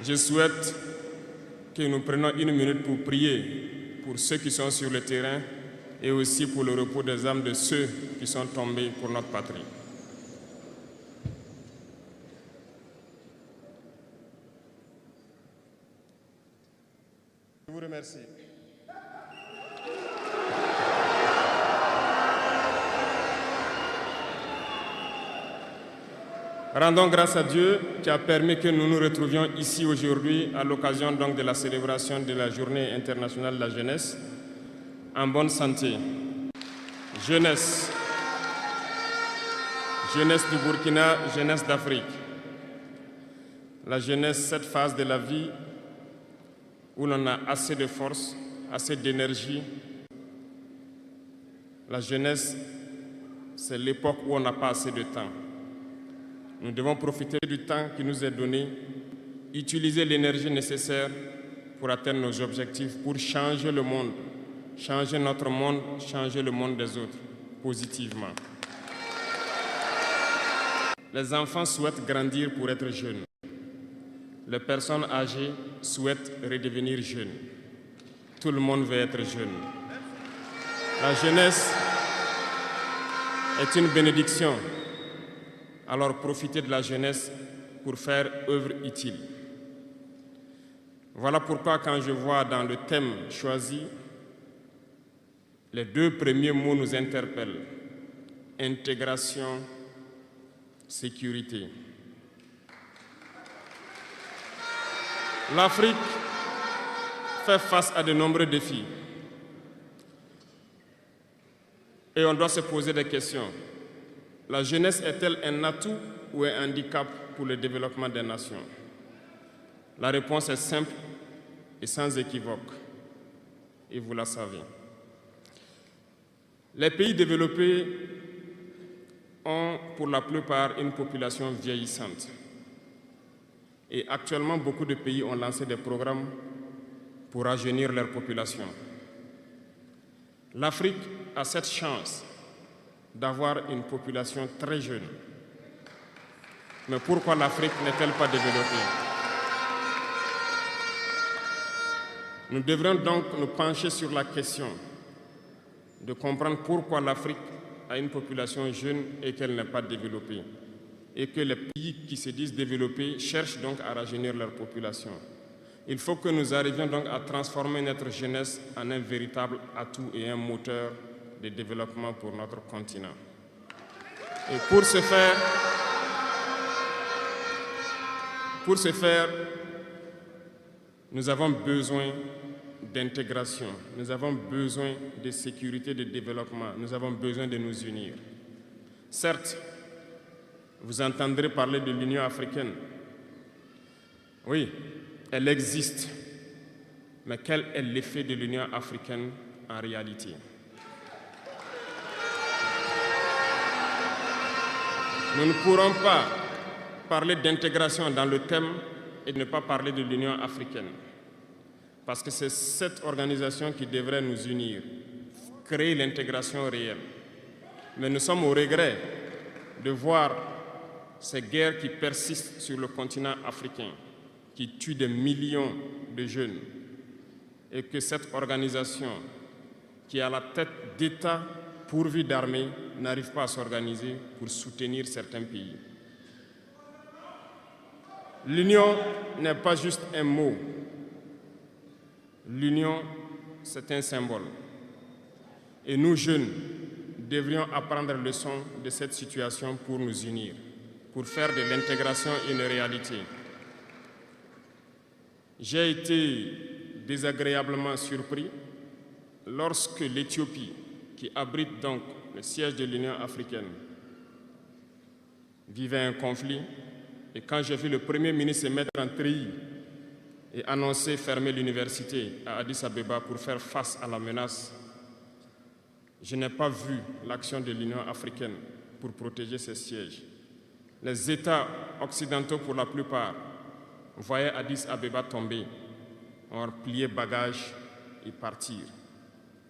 Je souhaite que nous prenions une minute pour prier pour ceux qui sont sur le terrain et aussi pour le repos des âmes de ceux qui sont tombés pour notre patrie. Je vous remercie. Rendons grâce à Dieu qui a permis que nous nous retrouvions ici aujourd'hui à l'occasion donc de la célébration de la Journée internationale de la jeunesse en bonne santé. Jeunesse, jeunesse du Burkina, jeunesse d'Afrique. La jeunesse, cette phase de la vie où l'on a assez de force, assez d'énergie. La jeunesse, c'est l'époque où on n'a pas assez de temps. Nous devons profiter du temps qui nous est donné, utiliser l'énergie nécessaire pour atteindre nos objectifs, pour changer le monde, changer notre monde, changer le monde des autres, positivement. Les enfants souhaitent grandir pour être jeunes. Les personnes âgées souhaitent redevenir jeunes. Tout le monde veut être jeune. La jeunesse est une bénédiction. Alors profitez de la jeunesse pour faire œuvre utile. Voilà pourquoi quand je vois dans le thème choisi, les deux premiers mots nous interpellent. Intégration, sécurité. L'Afrique fait face à de nombreux défis. Et on doit se poser des questions. La jeunesse est-elle un atout ou un handicap pour le développement des nations? La réponse est simple et sans équivoque, et vous la savez. Les pays développés ont pour la plupart une population vieillissante. Et actuellement, beaucoup de pays ont lancé des programmes pour rajeunir leur population. L'Afrique a cette chance d'avoir une population très jeune. Mais pourquoi l'Afrique n'est-elle pas développée? Nous devrions donc nous pencher sur la question de comprendre pourquoi l'Afrique a une population jeune et qu'elle n'est pas développée. Et que les pays qui se disent développés cherchent donc à rajeunir leur population. Il faut que nous arrivions donc à transformer notre jeunesse en un véritable atout et un moteur de développement pour notre continent. Et pour ce faire, nous avons besoin d'intégration, nous avons besoin de sécurité, de développement, nous avons besoin de nous unir. Certes, vous entendrez parler de l'Union africaine. Oui, elle existe. Mais quel est l'effet de l'Union africaine en réalité? Nous ne pourrons pas parler d'intégration dans le thème et ne pas parler de l'Union africaine. Parce que c'est cette organisation qui devrait nous unir, créer l'intégration réelle. Mais nous sommes au regret de voir ces guerres qui persistent sur le continent africain, qui tuent des millions de jeunes, et que cette organisation, qui est à la tête d'États pourvus d'armées, n'arrive pas à s'organiser pour soutenir certains pays. L'union n'est pas juste un mot. L'union, c'est un symbole. Et nous, jeunes, devrions apprendre leçon de cette situation pour nous unir, pour faire de l'intégration une réalité. J'ai été désagréablement surpris lorsque l'Éthiopie, qui abrite donc le siège de l'Union africaine, vivait un conflit. Et quand j'ai vu le Premier ministre se mettre en treillis et annoncer fermer l'université à Addis Abeba pour faire face à la menace, je n'ai pas vu l'action de l'Union africaine pour protéger ces sièges. Les États occidentaux, pour la plupart, voyaient Addis Abeba tomber, ont plié bagages et partir.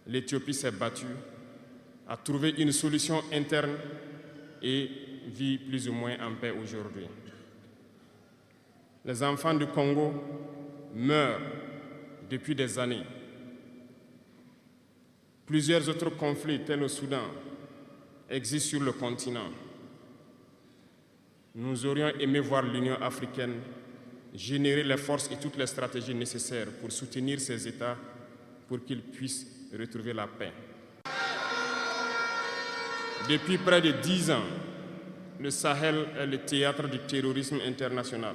L'Éthiopie s'est battue, a trouvé une solution interne et vit plus ou moins en paix aujourd'hui. Les enfants du Congo meurent depuis des années. Plusieurs autres conflits, tels au Soudan, existent sur le continent. Nous aurions aimé voir l'Union africaine générer les forces et toutes les stratégies nécessaires pour soutenir ces États pour qu'ils puissent retrouver la paix. Depuis près de 10 ans, le Sahel est le théâtre du terrorisme international.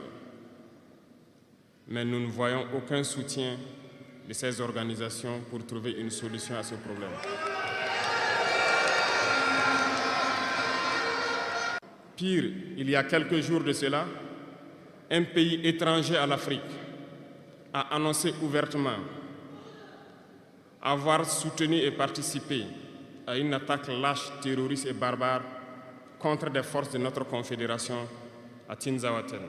Mais nous ne voyons aucun soutien de ces organisations pour trouver une solution à ce problème. Pire, il y a quelques jours de cela, un pays étranger à l'Afrique a annoncé ouvertement avoir soutenu et participé à une attaque lâche, terroriste et barbare contre des forces de notre confédération à Tinzaouaten.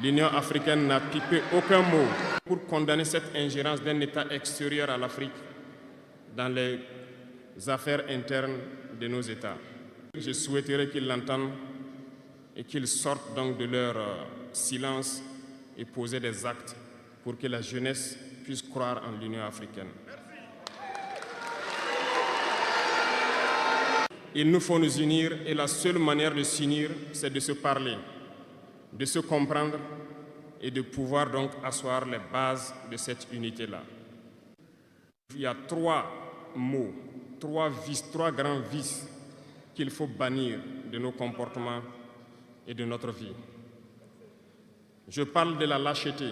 L'Union africaine n'a pipé aucun mot pour condamner cette ingérence d'un État extérieur à l'Afrique dans les affaires internes de nos États. Je souhaiterais qu'ils l'entendent et qu'ils sortent donc de leur silence et poser des actes pour que la jeunesse puisse croire en l'Union africaine. Il nous faut nous unir et la seule manière de s'unir, c'est de se parler, de se comprendre et de pouvoir donc asseoir les bases de cette unité-là. Il y a 3 mots, 3 vices, 3 grands vices qu'il faut bannir de nos comportements et de notre vie. Je parle de la lâcheté,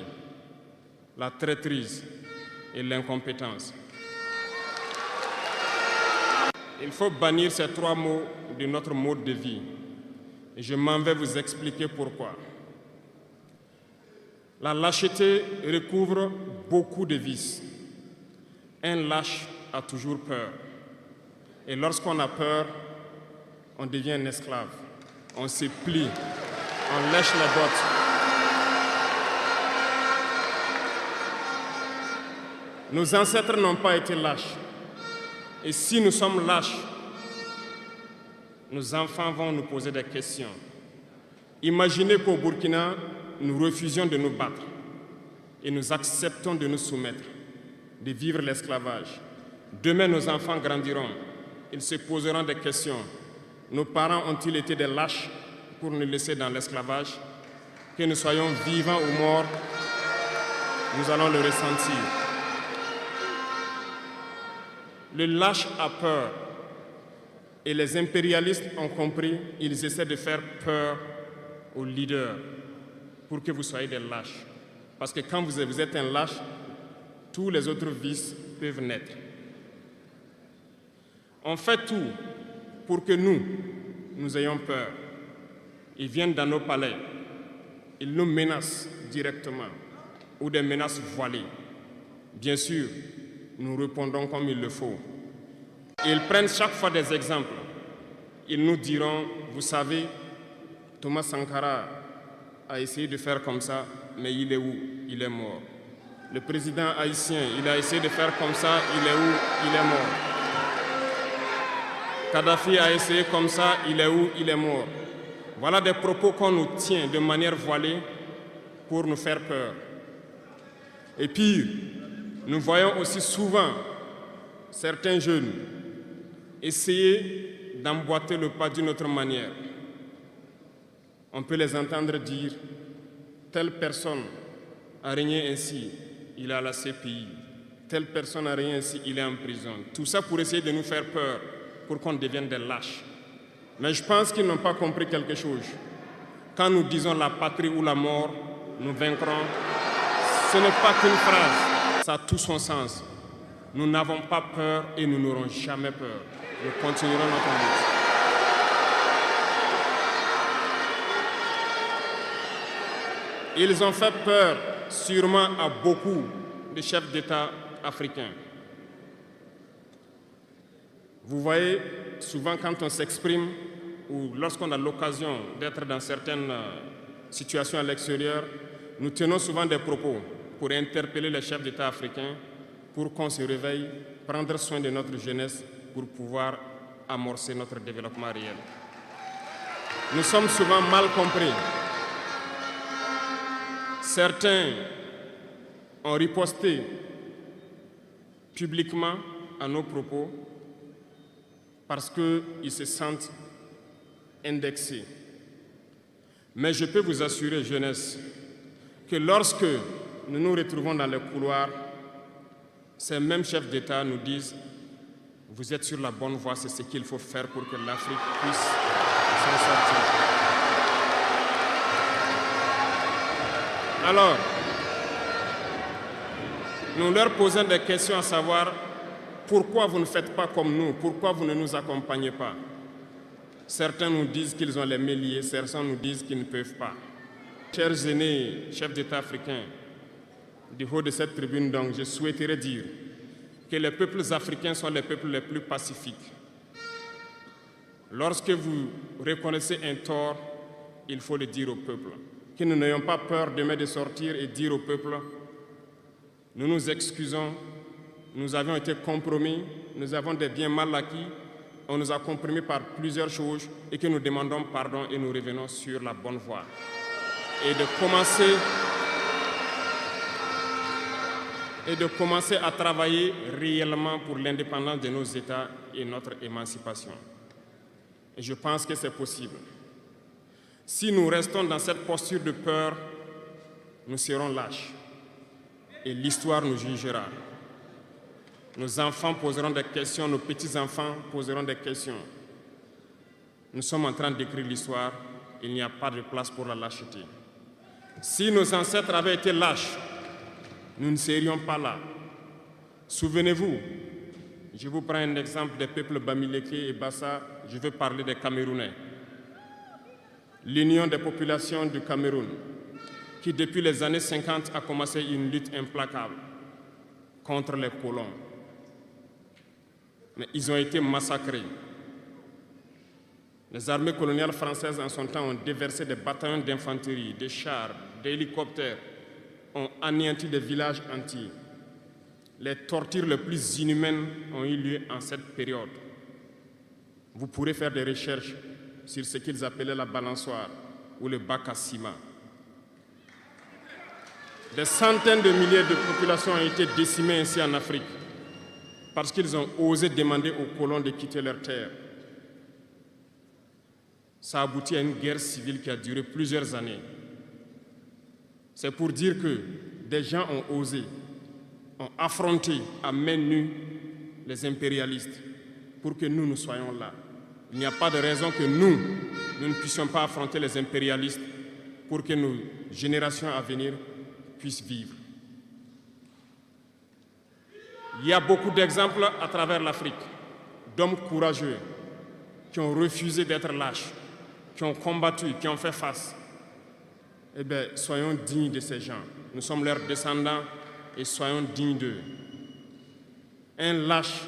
la traîtrise et l'incompétence. Il faut bannir ces 3 mots de notre mode de vie. Et je m'en vais vous expliquer pourquoi. La lâcheté recouvre beaucoup de vices. Un lâche a toujours peur. Et lorsqu'on a peur, on devient un esclave. On se plie, on lèche les bottes. Nos ancêtres n'ont pas été lâches. Et si nous sommes lâches, nos enfants vont nous poser des questions. Imaginez qu'au Burkina, nous refusions de nous battre et nous acceptons de nous soumettre, de vivre l'esclavage. Demain, nos enfants grandiront. Ils se poseront des questions. Nos parents ont-ils été des lâches pour nous laisser dans l'esclavage? Que nous soyons vivants ou morts, nous allons le ressentir. Le lâche a peur et les impérialistes ont compris, ils essaient de faire peur aux leaders pour que vous soyez des lâches. Parce que quand vous êtes un lâche, tous les autres vices peuvent naître. On fait tout pour que nous ayons peur. Ils viennent dans nos palais, ils nous menacent directement ou des menaces voilées. Bien sûr, nous répondons comme il le faut. Ils prennent chaque fois des exemples. Ils nous diront, vous savez, Thomas Sankara a essayé de faire comme ça, mais il est où? Il est mort. Le président haïtien, il a essayé de faire comme ça, il est où? Il est mort. Kadhafi a essayé comme ça, il est où? Il est mort. Voilà des propos qu'on nous tient de manière voilée pour nous faire peur. Et pire, nous voyons aussi souvent certains jeunes essayer d'emboîter le pas d'une autre manière. On peut les entendre dire « telle personne a régné ainsi, il est à la CPI. Telle personne a régné ainsi, il est en prison. » Tout ça pour essayer de nous faire peur, pour qu'on devienne des lâches. Mais je pense qu'ils n'ont pas compris quelque chose. Quand nous disons la patrie ou la mort, nous vaincrons, ce n'est pas qu'une phrase. Ça a tout son sens. Nous n'avons pas peur et nous n'aurons jamais peur. Nous continuerons notre lutte. Ils ont fait peur sûrement à beaucoup de chefs d'État africains. Vous voyez, souvent quand on s'exprime ou lorsqu'on a l'occasion d'être dans certaines situations à l'extérieur, nous tenons souvent des propos pour interpeller les chefs d'État africains pour qu'on se réveille, prendre soin de notre jeunesse pour pouvoir amorcer notre développement réel. Nous sommes souvent mal compris. Certains ont riposté publiquement à nos propos parce qu'ils se sentent indexés. Mais je peux vous assurer, jeunesse, que lorsque nous nous retrouvons dans les couloirs, ces mêmes chefs d'État nous disent « Vous êtes sur la bonne voie, c'est ce qu'il faut faire pour que l'Afrique puisse s'en sortir. » Alors, nous leur posons des questions à savoir pourquoi vous ne faites pas comme nous, pourquoi vous ne nous accompagnez pas. Certains nous disent qu'ils ont les mains liées, certains nous disent qu'ils ne peuvent pas. Chers aînés, chefs d'État africains, du haut de cette tribune, donc, je souhaiterais dire que les peuples africains sont les peuples les plus pacifiques. Lorsque vous reconnaissez un tort, il faut le dire au peuple. Que nous n'ayons pas peur demain de sortir et dire au peuple « Nous nous excusons, nous avions été compromis, nous avons des biens mal acquis, on nous a compromis par plusieurs choses et que nous demandons pardon et nous revenons sur la bonne voie. » Et de commencer à travailler réellement pour l'indépendance de nos États et notre émancipation. Et je pense que c'est possible. Si nous restons dans cette posture de peur, nous serons lâches et l'histoire nous jugera. Nos enfants poseront des questions, nos petits-enfants poseront des questions. Nous sommes en train d'écrire l'histoire, il n'y a pas de place pour la lâcheté. Si nos ancêtres avaient été lâches, nous ne serions pas là. Souvenez-vous, je vous prends un exemple des peuples Bamileke et Bassa, je veux parler des Camerounais. L'Union des populations du Cameroun, qui depuis les années 50 a commencé une lutte implacable contre les colons. Mais ils ont été massacrés. Les armées coloniales françaises en son temps ont déversé des bataillons d'infanterie, des chars, des hélicoptères, ont anéanti des villages entiers. Les tortures les plus inhumaines ont eu lieu en cette période. Vous pourrez faire des recherches sur ce qu'ils appelaient la balançoire ou le bac à ciment. Des centaines de milliers de populations ont été décimées ainsi en Afrique parce qu'ils ont osé demander aux colons de quitter leurs terres. Ça a abouti à une guerre civile qui a duré plusieurs années. C'est pour dire que des gens ont osé, ont affronté à main nue les impérialistes pour que nous soyons là. Il n'y a pas de raison que nous ne puissions pas affronter les impérialistes pour que nos générations à venir puissent vivre. Il y a beaucoup d'exemples à travers l'Afrique d'hommes courageux qui ont refusé d'être lâches, qui ont combattu, qui ont fait face. Eh bien, soyons dignes de ces gens. Nous sommes leurs descendants et soyons dignes d'eux. Un lâche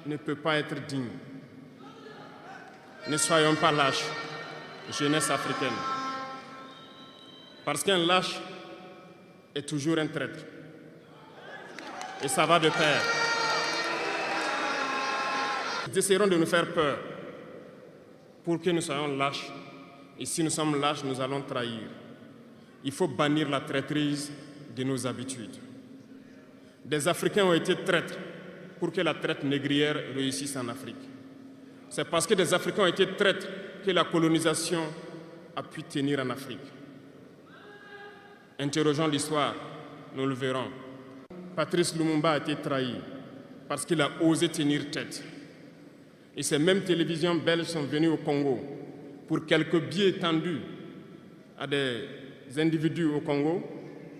ne peut pas être digne. Ne soyons pas lâches, jeunesse africaine. Parce qu'un lâche est toujours un traître. Et ça va de pair. Ils essaieront de nous faire peur pour que nous soyons lâches. Et si nous sommes lâches, nous allons trahir. Il faut bannir la traîtrise de nos habitudes. Des Africains ont été traîtres pour que la traite négrière réussisse en Afrique. C'est parce que des Africains ont été traîtres que la colonisation a pu tenir en Afrique. Interrogeons l'histoire, nous le verrons. Patrice Lumumba a été trahi parce qu'il a osé tenir tête. Et ces mêmes télévisions belges sont venues au Congo pour quelques billets tendus à des individus au Congo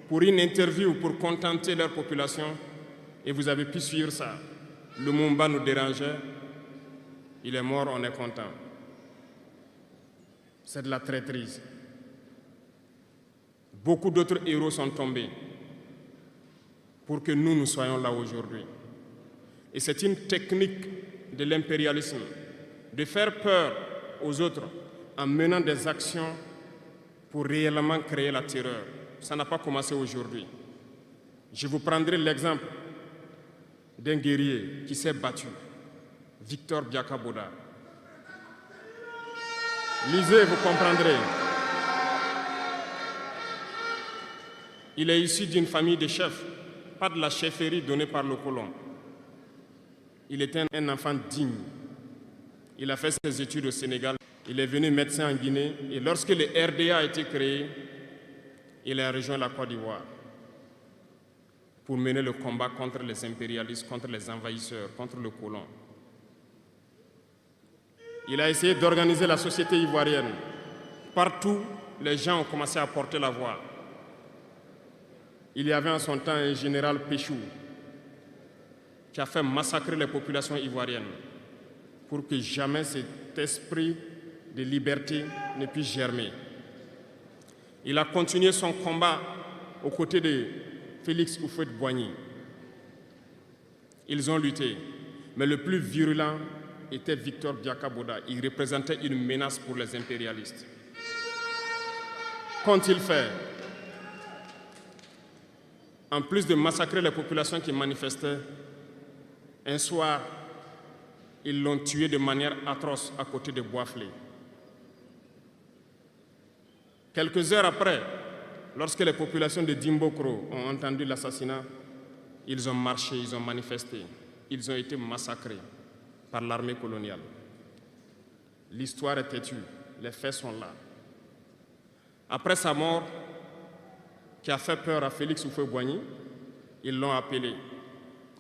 pour une interview pour contenter leur population. Et vous avez pu suivre ça. Lumumba nous dérangeait. Il est mort, on est content. C'est de la traîtrise. Beaucoup d'autres héros sont tombés pour que nous soyons là aujourd'hui. Et c'est une technique de l'impérialisme, de faire peur aux autres en menant des actions pour réellement créer la terreur. Ça n'a pas commencé aujourd'hui. Je vous prendrai l'exemple d'un guerrier qui s'est battu, Victor Biakaboda. Lisez, vous comprendrez. Il est issu d'une famille de chefs, pas de la chefferie donnée par le colon. Il était un enfant digne. Il a fait ses études au Sénégal. Il est venu médecin en Guinée. Et lorsque le RDA a été créé, il a rejoint la Côte d'Ivoire pour mener le combat contre les impérialistes, contre les envahisseurs, contre le colon. Il a essayé d'organiser la société ivoirienne. Partout, les gens ont commencé à porter la voix. Il y avait en son temps un général Péchou qui a fait massacrer les populations ivoiriennes pour que jamais cet esprit de liberté ne puisse germer. Il a continué son combat aux côtés de Félix Houphouët-Boigny. Ils ont lutté, mais le plus virulent était Victor Biakaboda. Il représentait une menace pour les impérialistes. Qu'ont-ils fait? En plus de massacrer les populations qui manifestaient, un soir, ils l'ont tué de manière atroce à côté de Boisflé. Quelques heures après, lorsque les populations de Dimbokro ont entendu l'assassinat, ils ont marché, ils ont manifesté, ils ont été massacrés par l'armée coloniale. L'histoire est têtue, les faits sont là. Après sa mort, qui a fait peur à Félix Houphouët-Boigny, ils l'ont appelé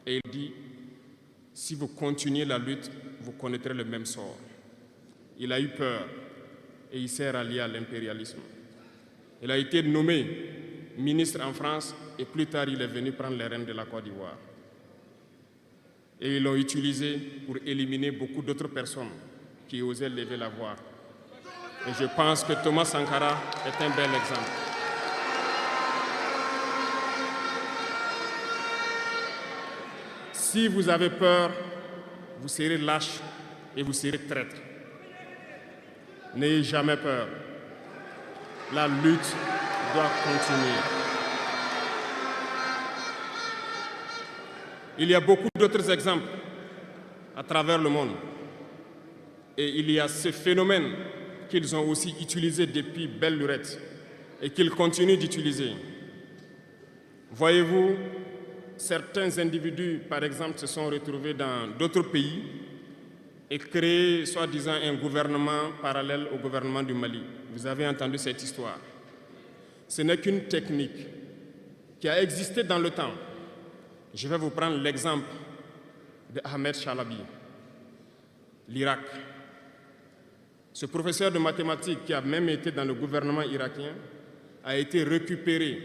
et il dit « Si vous continuez la lutte, vous connaîtrez le même sort ». Il a eu peur et il s'est rallié à l'impérialisme. Il a été nommé ministre en France et plus tard il est venu prendre les rênes de la Côte d'Ivoire. Et ils l'ont utilisé pour éliminer beaucoup d'autres personnes qui osaient lever la voix. Et je pense que Thomas Sankara est un bel exemple. Si vous avez peur, vous serez lâche et vous serez traître. N'ayez jamais peur. La lutte doit continuer. Il y a beaucoup d'autres exemples à travers le monde. Et il y a ce phénomène qu'ils ont aussi utilisé depuis belle lurette et qu'ils continuent d'utiliser. Voyez-vous, certains individus, par exemple, se sont retrouvés dans d'autres pays et créé, soi-disant, un gouvernement parallèle au gouvernement du Mali. Vous avez entendu cette histoire. Ce n'est qu'une technique qui a existé dans le temps. Je vais vous prendre l'exemple de Ahmed Chalabi, l'Irak. Ce professeur de mathématiques qui a même été dans le gouvernement irakien a été récupéré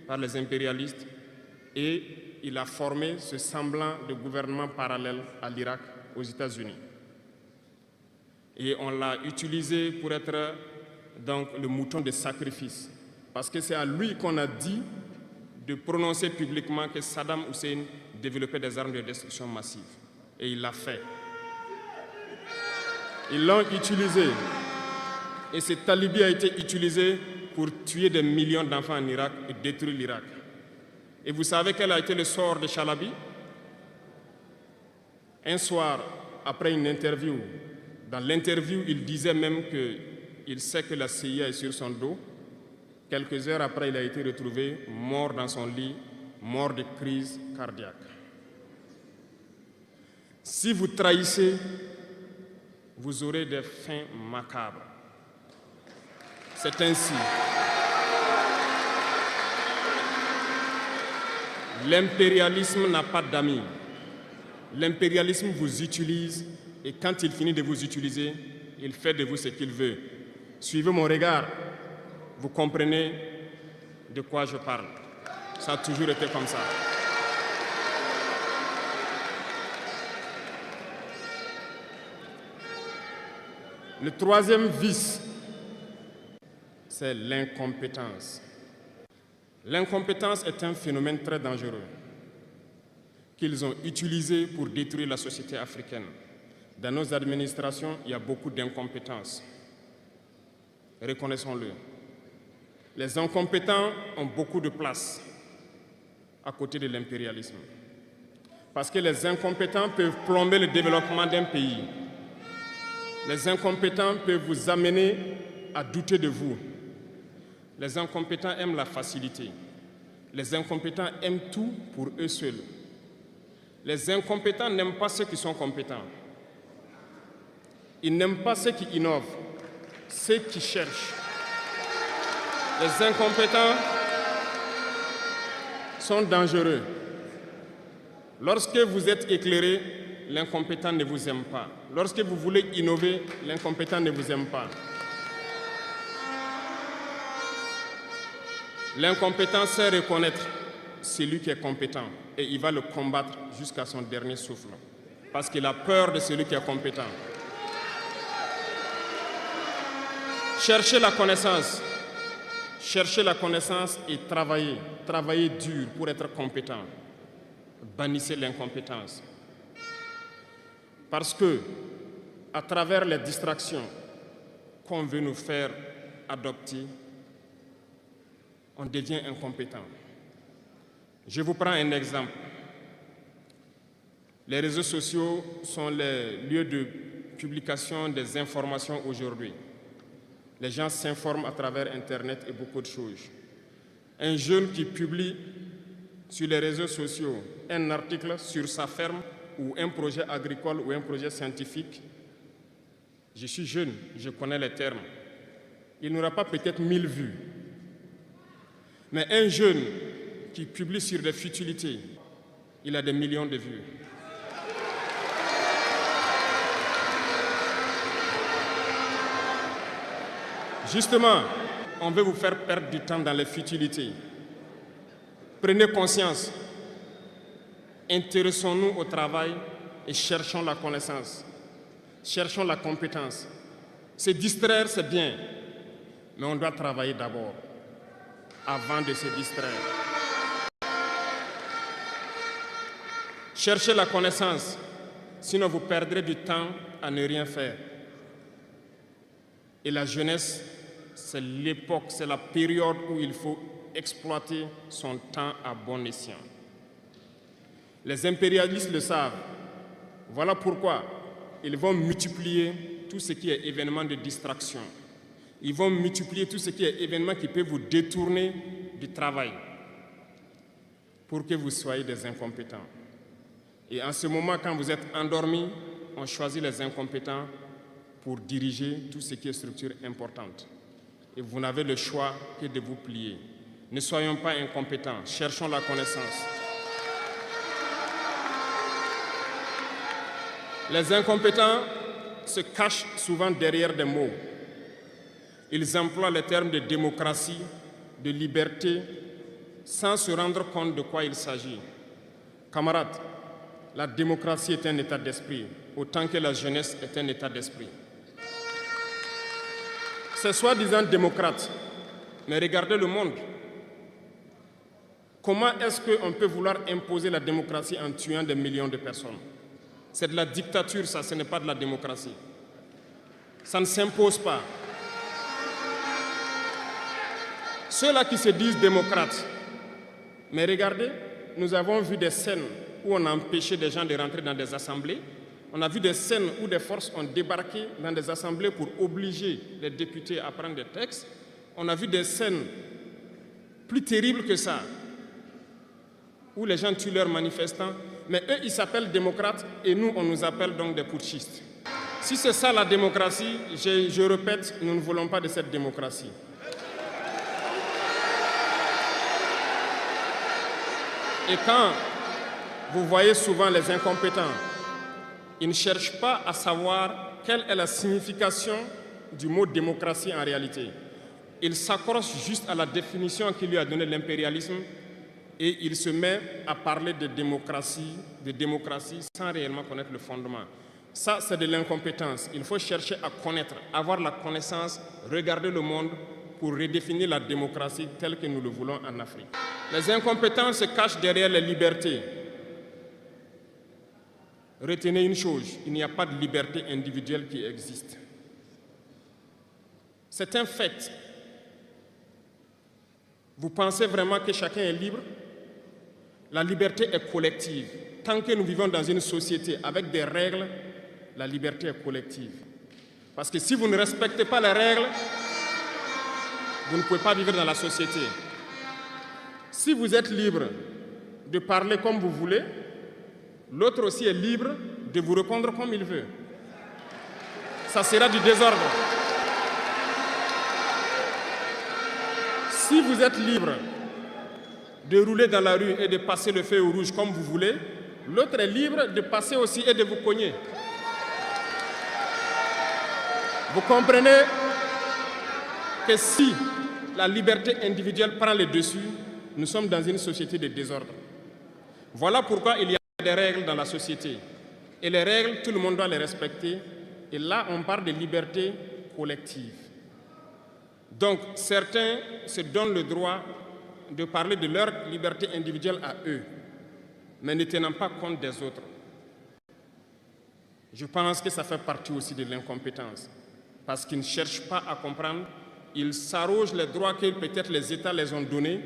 par les impérialistes et il a formé ce semblant de gouvernement parallèle à l'Irak, aux États-Unis. Et on l'a utilisé pour être donc le mouton de sacrifice. Parce que c'est à lui qu'on a dit de prononcer publiquement que Saddam Hussein développait des armes de destruction massive. Et il l'a fait. Ils l'ont utilisé. Et cet alibi a été utilisé pour tuer des millions d'enfants en Irak et détruire l'Irak. Et vous savez quel a été le sort de Chalabi? Un soir, après une interview, dans l'interview, il disait même qu'il sait que la CIA est sur son dos. Quelques heures après, il a été retrouvé mort dans son lit, mort de crise cardiaque. Si vous trahissez, vous aurez des fins macabres. C'est ainsi. L'impérialisme n'a pas d'amis. L'impérialisme vous utilise et quand il finit de vous utiliser, il fait de vous ce qu'il veut. Suivez mon regard, vous comprenez de quoi je parle. Ça a toujours été comme ça. Le troisième vice, c'est l'incompétence. L'incompétence est un phénomène très dangereux qu'ils ont utilisé pour détruire la société africaine. Dans nos administrations, il y a beaucoup d'incompétence. Reconnaissons-le. Les incompétents ont beaucoup de place à côté de l'impérialisme. Parce que les incompétents peuvent plomber le développement d'un pays. Les incompétents peuvent vous amener à douter de vous. Les incompétents aiment la facilité. Les incompétents aiment tout pour eux seuls. Les incompétents n'aiment pas ceux qui sont compétents. Ils n'aiment pas ceux qui innovent, ceux qui cherchent. Les incompétents sont dangereux. Lorsque vous êtes éclairé, l'incompétent ne vous aime pas. Lorsque vous voulez innover, l'incompétent ne vous aime pas. L'incompétent sait reconnaître celui qui est compétent et il va le combattre jusqu'à son dernier souffle parce qu'il a peur de celui qui est compétent. Cherchez la connaissance et travaillez dur pour être compétent. Bannissez l'incompétence. Parce que, à travers les distractions qu'on veut nous faire adopter, on devient incompétent. Je vous prends un exemple. Les réseaux sociaux sont les lieux de publication des informations aujourd'hui. Les gens s'informent à travers Internet et beaucoup de choses. Un jeune qui publie sur les réseaux sociaux un article sur sa ferme ou un projet agricole ou un projet scientifique, je suis jeune, je connais les termes. Il n'aura pas peut-être 1000 vues. Mais un jeune qui publie sur des futilités, il a des millions de vues. Justement, on veut vous faire perdre du temps dans les futilités. Prenez conscience. Intéressons-nous au travail et cherchons la connaissance. Cherchons la compétence. Se distraire, c'est bien, mais on doit travailler d'abord, avant de se distraire. Cherchez la connaissance, sinon vous perdrez du temps à ne rien faire. Et la jeunesse, c'est l'époque, c'est la période où il faut exploiter son temps à bon escient. Les impérialistes le savent. Voilà pourquoi ils vont multiplier tout ce qui est événement de distraction. Ils vont multiplier tout ce qui est événement qui peut vous détourner du travail pour que vous soyez des incompétents. Et en ce moment, quand vous êtes endormis, on choisit les incompétents pour diriger tout ce qui est structure importante. Et vous n'avez le choix que de vous plier. Ne soyons pas incompétents, cherchons la connaissance. Les incompétents se cachent souvent derrière des mots. Ils emploient les termes de démocratie, de liberté, sans se rendre compte de quoi il s'agit. Camarades, la démocratie est un état d'esprit, autant que la jeunesse est un état d'esprit. C'est soi-disant démocrate, mais regardez le monde. Comment est-ce qu'on peut vouloir imposer la démocratie en tuant des millions de personnes? C'est de la dictature, ça, ce n'est pas de la démocratie. Ça ne s'impose pas. Ceux-là qui se disent démocrates, mais regardez, nous avons vu des scènes où on a empêché des gens de rentrer dans des assemblées. On a vu des scènes où des forces ont débarqué dans des assemblées pour obliger les députés à prendre des textes. On a vu des scènes plus terribles que ça, où les gens tuent leurs manifestants. Mais eux, ils s'appellent démocrates et nous, on nous appelle donc des putschistes. Si c'est ça la démocratie, je répète, nous ne voulons pas de cette démocratie. Et quand vous voyez souvent les incompétents, ils ne cherchent pas à savoir quelle est la signification du mot démocratie en réalité. Ils s'accrochent juste à la définition qui lui a donné l'impérialisme et il se met à parler de démocratie sans réellement connaître le fondement. Ça, c'est de l'incompétence. Il faut chercher à connaître, avoir la connaissance, regarder le monde pour redéfinir la démocratie telle que nous le voulons en Afrique. Les incompétents se cachent derrière les libertés. Retenez une chose, il n'y a pas de liberté individuelle qui existe. C'est un fait. Vous pensez vraiment que chacun est libre? La liberté est collective. Tant que nous vivons dans une société avec des règles, la liberté est collective. Parce que si vous ne respectez pas les règles, vous ne pouvez pas vivre dans la société. Si vous êtes libre de parler comme vous voulez, l'autre aussi est libre de vous répondre comme il veut. Ça sera du désordre. Si vous êtes libre de rouler dans la rue et de passer le feu au rouge comme vous voulez, l'autre est libre de passer aussi et de vous cogner. Vous comprenez que si la liberté individuelle prend le dessus, nous sommes dans une société de désordre. Voilà pourquoi il y a des règles dans la société. Et les règles, tout le monde doit les respecter. Et là, on parle de liberté collective. Donc, certains se donnent le droit de parler de leur liberté individuelle à eux, mais ne tenant pas compte des autres. Je pense que ça fait partie aussi de l'incompétence, parce qu'ils ne cherchent pas à comprendre, ils s'arrogent les droits que peut-être les États les ont donnés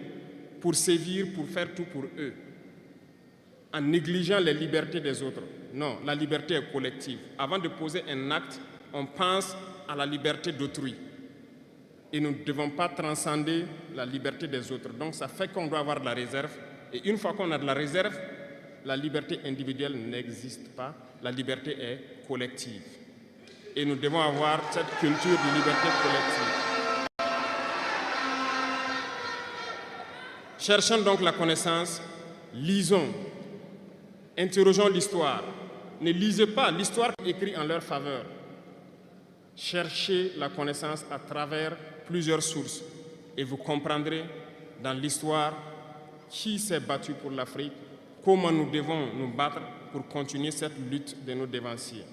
pour sévir, pour faire tout pour eux, en négligeant les libertés des autres. Non, la liberté est collective. Avant de poser un acte, on pense à la liberté d'autrui. Et nous ne devons pas transcender la liberté des autres. Donc ça fait qu'on doit avoir de la réserve. Et une fois qu'on a de la réserve, la liberté individuelle n'existe pas. La liberté est collective. Et nous devons avoir cette culture de liberté collective. Cherchons donc la connaissance, lisons, interrogeons l'histoire. Ne lisez pas l'histoire écrite en leur faveur. Cherchez la connaissance à travers plusieurs sources et vous comprendrez dans l'histoire qui s'est battu pour l'Afrique, comment nous devons nous battre pour continuer cette lutte de nos dévanciers.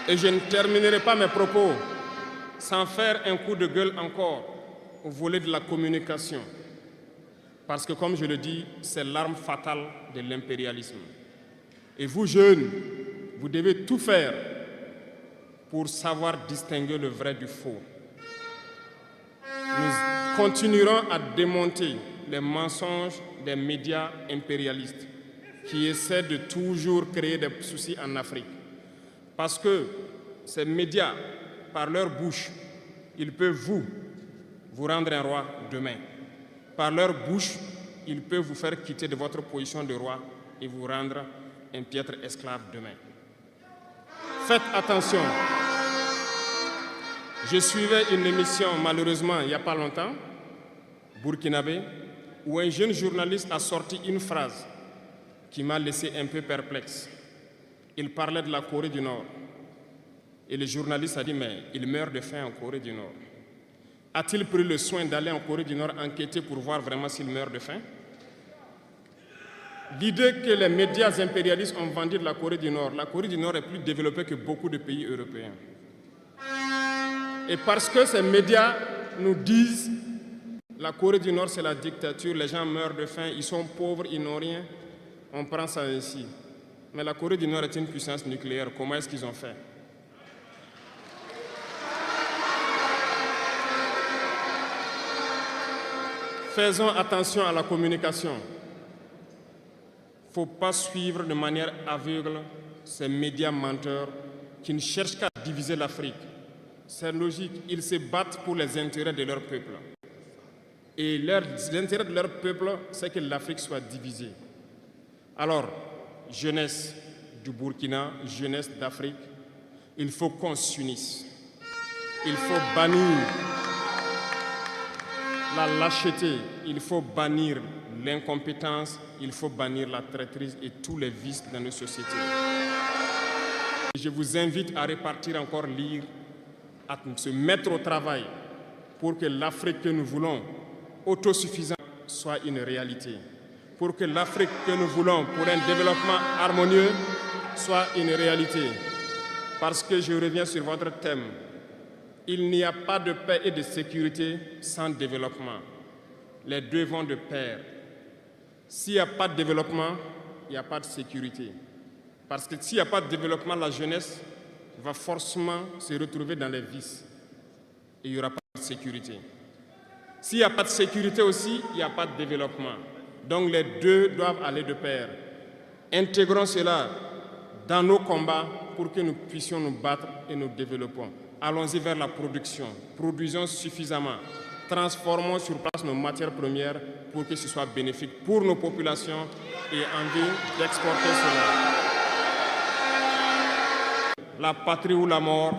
Et je ne terminerai pas mes propos sans faire un coup de gueule encore au volet de la communication. Parce que, comme je le dis, c'est l'arme fatale de l'impérialisme. Et vous, jeunes, vous devez tout faire pour savoir distinguer le vrai du faux. Nous continuerons à démonter les mensonges des médias impérialistes qui essaient de toujours créer des soucis en Afrique. Parce que ces médias, par leur bouche, ils peuvent vous rendre un roi demain. Par leur bouche, ils peuvent vous faire quitter de votre position de roi et vous rendre un piètre esclave demain. Faites attention. Je suivais une émission, malheureusement, il n'y a pas longtemps, burkinabé, où un jeune journaliste a sorti une phrase qui m'a laissé un peu perplexe. Il parlait de la Corée du Nord. Et le journaliste a dit, mais il meurt de faim en Corée du Nord. A-t-il pris le soin d'aller en Corée du Nord enquêter pour voir vraiment s'il meurt de faim? L'idée que les médias impérialistes ont vendu de la Corée du Nord est plus développée que beaucoup de pays européens. Et parce que ces médias nous disent la Corée du Nord c'est la dictature, les gens meurent de faim, ils sont pauvres, ils n'ont rien, on prend ça ainsi. Mais la Corée du Nord est une puissance nucléaire, comment est-ce qu'ils ont fait? Faisons attention à la communication. Il ne faut pas suivre de manière aveugle ces médias menteurs qui ne cherchent qu'à diviser l'Afrique. C'est logique, ils se battent pour les intérêts de leur peuple. Et l'intérêt de leur peuple, c'est que l'Afrique soit divisée. Alors, jeunesse du Burkina, jeunesse d'Afrique, il faut qu'on s'unisse. Il faut bannir la lâcheté, il faut bannir l'incompétence, il faut bannir la traîtrise et tous les vices dans nos sociétés. Je vous invite à repartir encore lire, à se mettre au travail pour que l'Afrique que nous voulons, autosuffisante, soit une réalité. Pour que l'Afrique que nous voulons pour un développement harmonieux soit une réalité. Parce que je reviens sur votre thème. Il n'y a pas de paix et de sécurité sans développement. Les deux vont de pair. S'il n'y a pas de développement, il n'y a pas de sécurité. Parce que s'il n'y a pas de développement, la jeunesse va forcément se retrouver dans les vices. Et il n'y aura pas de sécurité. S'il n'y a pas de sécurité aussi, il n'y a pas de développement. Donc les deux doivent aller de pair. Intégrons cela dans nos combats pour que nous puissions nous battre et nous développons. Allons-y vers la production. Produisons suffisamment. Transformons sur place nos matières premières pour que ce soit bénéfique pour nos populations et envie d'exporter cela. La patrie ou la mort,